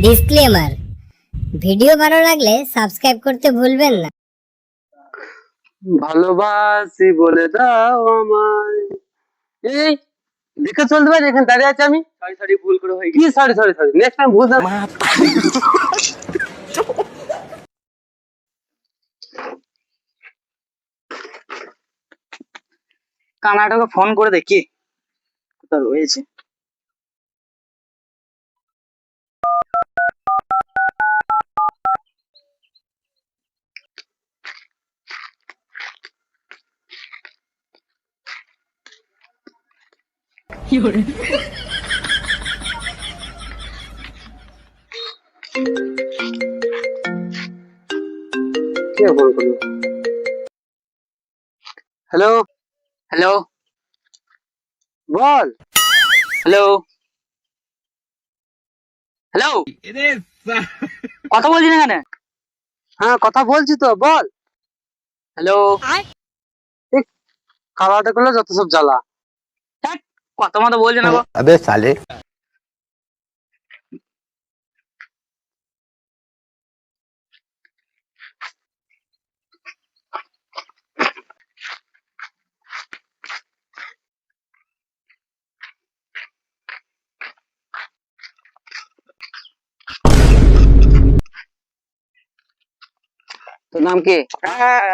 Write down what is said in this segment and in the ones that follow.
Disclaimer, video ভালো লাগলে subscribe করতে ভুলবেন না। ভালোবাসি বলে দাও আমায়। এই দেখে চলতে পারি, এখানে দাঁড়িয়ে আছি আমি। সরি ভুল করে হয়ে কি sorry sorry sorry, next time ভুল না। কানাডাকে ফোন করে দেখি কোথায় রয়েছে। কে ফোন করলো? হ্যালো হ্যালো বল। হ্যালো হ্যালো, কথা বলছি না কেন? হ্যাঁ কথা বলছি তো, বল। হ্যালো, খাওয়াটা করলে যত সব জ্বালা। কথা মতো বলছে না গো। अबे साले। তোর নাম কি?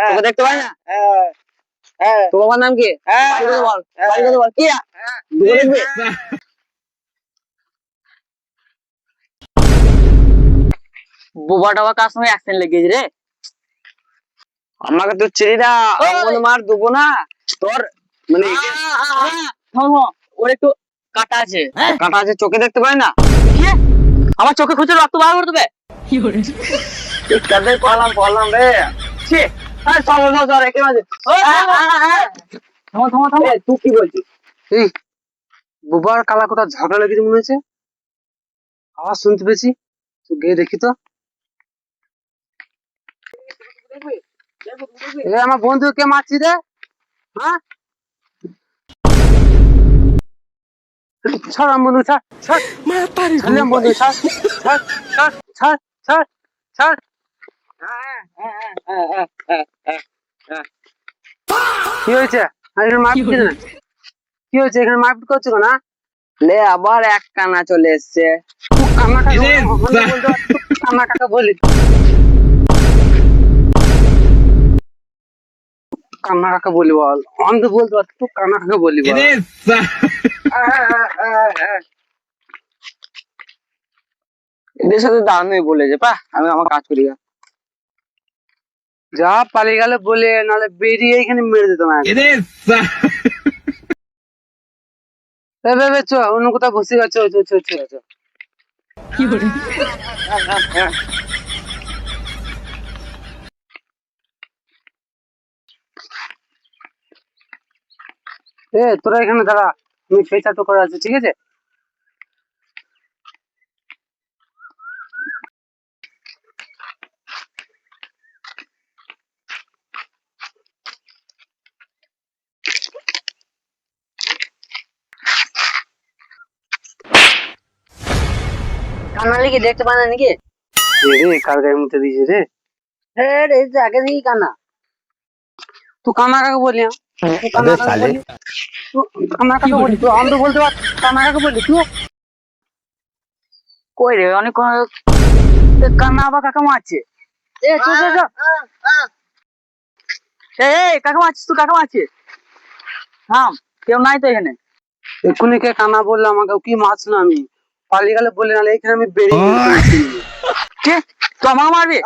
তোকে দেখতে পাই না। তোর বাবার নাম কি? বাড়ি কথা বল, বাড়ি কথা বল। কি দুটো দেখবি? বোবা টোবা কার সঙ্গে অ্যাক্সিডেন্ট লেগেছে রে? আমাকে তো চিনি না, মার দেবো না তোর। মানে থামো, ওর একটু কাটা আছে। কাটা আছে, চোখে দেখতে পাই না। কি? আমার চোখে খুঁজে রক্ত বার করে দেবে? কাদের পালাম রে। ছি, আরে চল চল চল, একে মাঝে। থামো থামো থামো। তুই কি বলছিস? এই বুবার কালা কোথা ঝগড়া লেগেছে মনে হচ্ছে, আওয়াজ শুনতে পেয়েছি। তুই গিয়ে দেখি তো। এ আমার বন্ধু কে মারছি রে? হ্যাঁ ছাড় আমার বন্ধু, ছাড় ছাড় ছাড় আমার বন্ধু, ছাড় ছাড় ছাড় ছাড় ছাড় ছাড়। কি হয়েছে? এখানে মারপিট না, কি হয়েছে? এখানে মারপিট করছো না? লে আবার এক কানা চলে এসছে। কান্না কাকা বলি, কান্না কাকা বলি বল। আমি তো বলতে পারছি, তুই কান্না কাকা বলি বল। এদের সাথে দাঁড়ানোই বলেছে, পা আমি আমার কাজ করি গা। যা পালিয়ে গেলে বলে, নাহলে বেরিয়ে এখানে মেরে দিত না। চ অন্য কোথাও বসে গেছে। তোরা এখানে দাঁড়া, আমি সেই চাটু করে আছি, ঠিক আছে? কান্না লিখে দেখতে পায় না নাকি? রে কার গায়ে মুতে দিয়েছে রে? হ্যাঁ রে, আগে থেকে কান্না। তুই কান্না কাকা বলি, अबे साले। কান্না কাকা বলি তুই। আমি তো বলতে পার কান্না কাকা বলি তুই। কই রে, অনেক কান্না আবার কাকা মারছে। এ চো চো চো, এই কাকা মারছিস তুই, কাকা মারছিস। থাম, কেউ নাই তো এখানে। এক্ষুনি কে কান্না বললো আমাকে? কি মাছ না আমি পালিয়ে গেলে বলে, নাহলে এখানে আমি বেরিয়ে কে তো আমাকে মারবি?